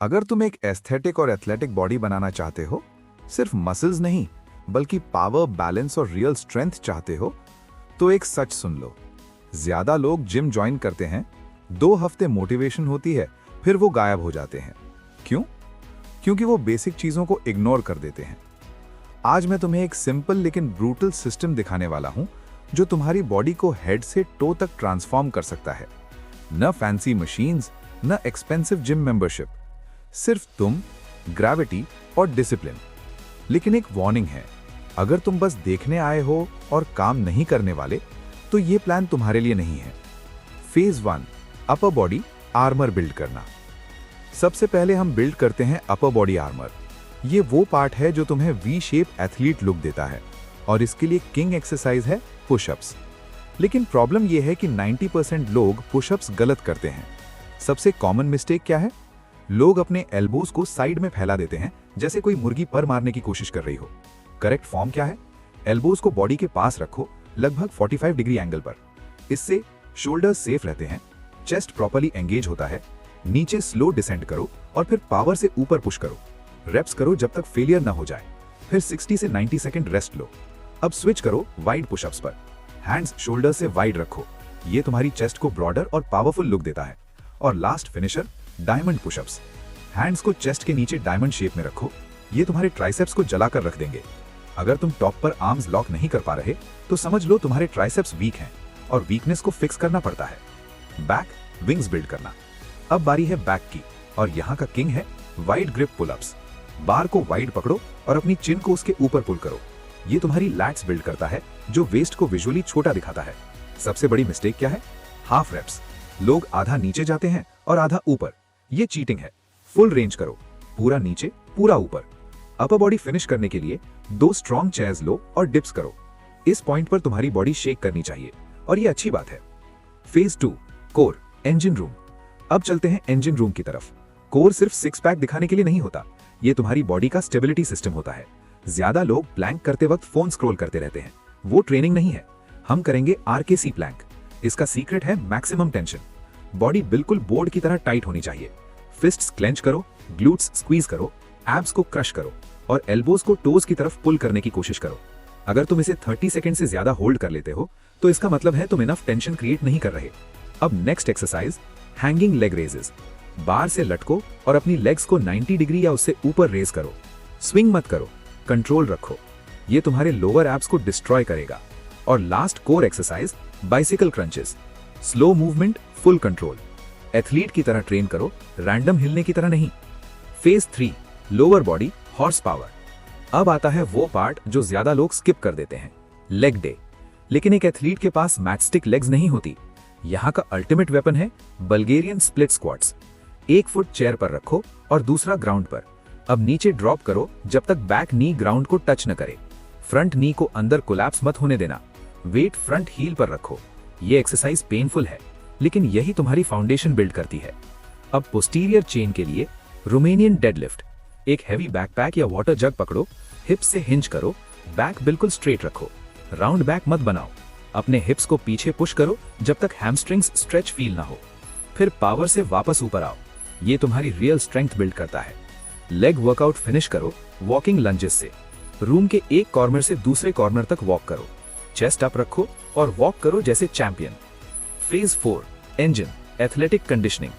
अगर तुम एक एस्थेटिक और एथलेटिक बॉडी बनाना चाहते हो, सिर्फ मसल्स नहीं बल्कि पावर, बैलेंस और रियल स्ट्रेंथ चाहते हो, तो एक सच सुन लो। ज्यादा लोग जिम ज्वाइन करते हैं, 2 हफ्ते मोटिवेशन होती है, फिर वो गायब हो जाते हैं। क्यों? क्योंकि वो बेसिक चीजों को इग्नोर कर देते हैं। आज मैं तुम्हें एक सिंपल लेकिन ब्रूटल सिस्टम दिखाने वाला हूं जो तुम्हारी बॉडी को हेड से टो तक ट्रांसफॉर्म कर सकता है। न फैंसी मशीन्स, न एक्सपेंसिव जिम मेंबरशिप, सिर्फ तुम, ग्रेविटी और डिसिप्लिन। लेकिन एक वार्निंग है, अगर तुम बस देखने आए हो और काम नहीं करने वाले, तो ये प्लान तुम्हारे लिए नहीं है। Phase 1, upper body armour build करना। सबसे पहले हम बिल्ड करते हैं अपर बॉडी आर्मर। ये वो पार्ट है जो तुम्हें वी शेप एथलीट लुक देता है, और इसके लिए किंग एक्सरसाइज है पुशअप्स। लेकिन प्रॉब्लम यह है कि 90% लोग पुशअप्स गलत करते हैं। सबसे कॉमन मिस्टेक क्या है? लोग अपने एल्बोज को साइड में फैला देते हैं, जैसे कोई मुर्गी पर मारने की कोशिश कर रही हो। करेक्ट फॉर्म क्या है? एल्बोज को बॉडी के पास रखो, लगभग 45 डिग्री एंगल पर। इससे शोल्डर्स सेफ रहते हैं, चेस्ट प्रॉपर्ली एंगेज होता है। नीचे स्लो डिसेंड करो और फिर पावर से ऊपर पुश करो। रेप्स करो जब तक फेलियर ना हो जाए, फिर 60 से 90 सेकंड रेस्ट लो। अब स्विच करो वाइड पुशअप्स पर। हैंड्स शोल्डर से वाइड रखो, ये तुम्हारी चेस्ट को ब्रॉडर और पावरफुल लुक देता है। और last finisher, diamond pushups. Hands को चेस्ट के नीचे डायमंड शेप में रखो, ये तुम्हारे ट्राइसेप्स को जलाकर रख देंगे। अगर तुम टॉप पर आर्म्स लॉक नहीं कर पा रहे, तो समझ लो तुम्हारे ट्राइसेप्स वीक हैं और वीकनेस को फिक्स करना पड़ता है। बैक विंग्स बिल्ड करना। अब बारी है बैक की, और यहाँ का किंग है वाइड ग्रिप पुलअप्स। बार को वाइड पकड़ो और अपनी चिन को उसके ऊपर पुल करो। ये तुम्हारी लैट्स बिल्ड करता है, जो वेस्ट को विजुअली छोटा दिखाता है। सबसे बड़ी मिस्टेक क्या है? Half reps. लोग आधा नीचे जाते हैं और आधा ऊपर। ये चीटिंग है। फुल रेंज करो, पूरा नीचे, पूरा ऊपर। अपर बॉडी फिनिश करने के लिए 2 स्ट्रॉन्ग चेयर्स लो और डिप्स करो। इस पॉइंट पर तुम्हारी बॉडी शेक करनी चाहिए, और ये अच्छी बात है। Phase 2, core engine room. अब चलते हैं इंजन रूम की तरफ। कोर सिर्फ 6 पैक दिखाने के लिए नहीं होता, ये तुम्हारी बॉडी का स्टेबिलिटी सिस्टम होता है। ज्यादा लोग प्लैंक करते वक्त फोन स्क्रॉल करते रहते हैं, वो ट्रेनिंग नहीं है। हम करेंगे आरकेसी प्लैंक। इसका सीक्रेट है मैक्सिमम टेंशन। बॉडी बिल्कुल बोर्ड की तरह टाइट होनी चाहिए। फिस्ट्स क्लेंच करो, ग्लूट्स स्क्वीज करो, एब्स को क्रश करो और एल्बोज को टोज की तरफ पुल करने की कोशिश करो। अगर तुम इसे 30 सेकंड से ज्यादा होल्ड कर लेते हो, तो इसका मतलब है तुम इनफ टेंशन क्रिएट नहीं कर रहे। अब next exercise, hanging leg raises. बार से लटको और अपनी लेग्स को 90 डिग्री या उससे ऊपर रेज करो। स्विंग मत करो, कंट्रोल रखो। ये तुम्हारे लोअर एब्स को डिस्ट्रॉय करेगा। और last core exercise, bicycle crunches. Slow movement, full control. Athlete की तरह ट्रेन करो, रैंडम हिलने की तरह नहीं। Phase 3, lower body horse power. अब आता है वो पार्ट जो ज्यादा लोग स्किप कर देते हैं, लेग डे। लेकिन एक एथलीट के पास मैचस्टिक लेग्स नहीं होती। यहाँ का अल्टीमेट वेपन है Bulgarian split squats. 1 foot chair पर रखो और दूसरा ग्राउंड पर। अब नीचे ड्रॉप करो जब तक बैक नी ग्राउंड को टच न करे। फ्रंट नी को अंदर कोलैप्स मत होने देना। वेट फ्रंट हील पर रखो। ये एक्सरसाइज पेनफुल है, लेकिन यही तुम्हारी फाउंडेशन बिल्ड करती है। अब पोस्टीरियर चेन के लिए रोमेनियन डेडलिफ्ट। एक हैवी बैकपैक या वाटर जग पकड़ो, हिप्स से हिंज करो, बैक बिल्कुल स्ट्रेट रखो। राउंड बैक मत बनाओ। अपने हिप्स को पीछे पुश करो जब तक हैमस्ट्रिंग्स स्ट्रेच फील ना हो। फिर पावर से वापस ऊपर आओ। ये तुम्हारी रियल स्ट्रेंथ बिल्ड करता है। लेग वर्कआउट फिनिश करो वॉकिंग लंजेस से। रूम के एक कॉर्नर से दूसरे कॉर्नर तक वॉक करो। चेस्ट अप रखो और वॉक करो जैसे champion. Phase 4, engine athletic conditioning.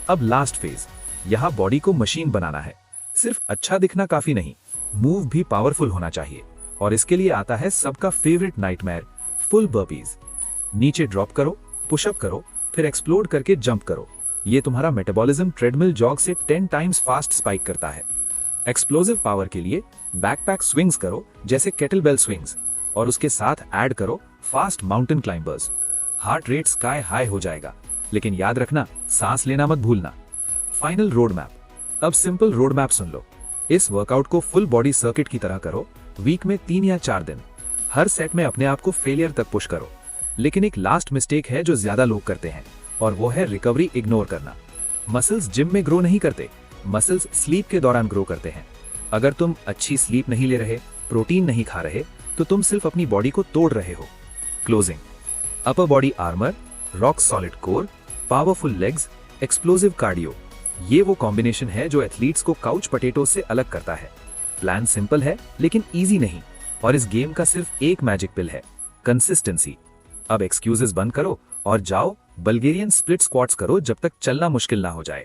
अब लास्ट फेज, यहाँ बॉडी को मशीन बनाना है। सिर्फ अच्छा दिखना काफी नहीं, मूव भी पावरफुल होना चाहिए। और इसके लिए आता है सबका फेवरेट नाइटमेयर, फुल बर्पीज। नीचे ड्रॉप करो, पुशअप करो, फिर एक्सप्लोड करके जंप करो। ये तुम्हारा मेटाबॉलिज्म ट्रेडमिल जॉग से 10 टाइम्स फास्ट स्पाइक करता है। एक्सप्लोसिव पावर के लिए बैकपैक स्विंग्स करो जैसे केटलबेल स्विंग्स, और उसके साथ ऐड करो fast mountain climbers. Heart rate sky high हो जाएगा, लेकिन याद रखना सांस लेना मत भूलना। Final road map. अब सिंपल रोड मैप सुन लो। इस वर्कआउट को फुल बॉडी सर्किट की तरह करो, वीक में 3 या 4 दिन। हर सेट में अपने आप को फेलियर तक पुश करो। लेकिन एक लास्ट मिस्टेक है जो ज्यादा लोग करते हैं, और वो है रिकवरी इग्नोर करना। मसल्स जिम में ग्रो नहीं करते, मसल्स स्लीप के दौरान ग्रो करते हैं। अगर तुम अच्छी स्लीप नहीं ले रहे, प्रोटीन नहीं खा रहे, तो तुम सिर्फ अपनी बॉडी को तोड़ रहे हो। Closing, upper body armour, rock solid core, powerful legs, explosive cardio. ये वो कॉम्बिनेशन है जो एथलीट्स को काउच पोटैटो से अलग करता है। प्लान सिंपल है लेकिन इजी नहीं, और इस गेम का सिर्फ एक मैजिक पिल है, कंसिस्टेंसी। अब एक्सक्यूजेस बंद करो और जाओ बल्गेरियन स्प्लिट स्क्वाट्स करो जब तक चलना मुश्किल ना हो जाए।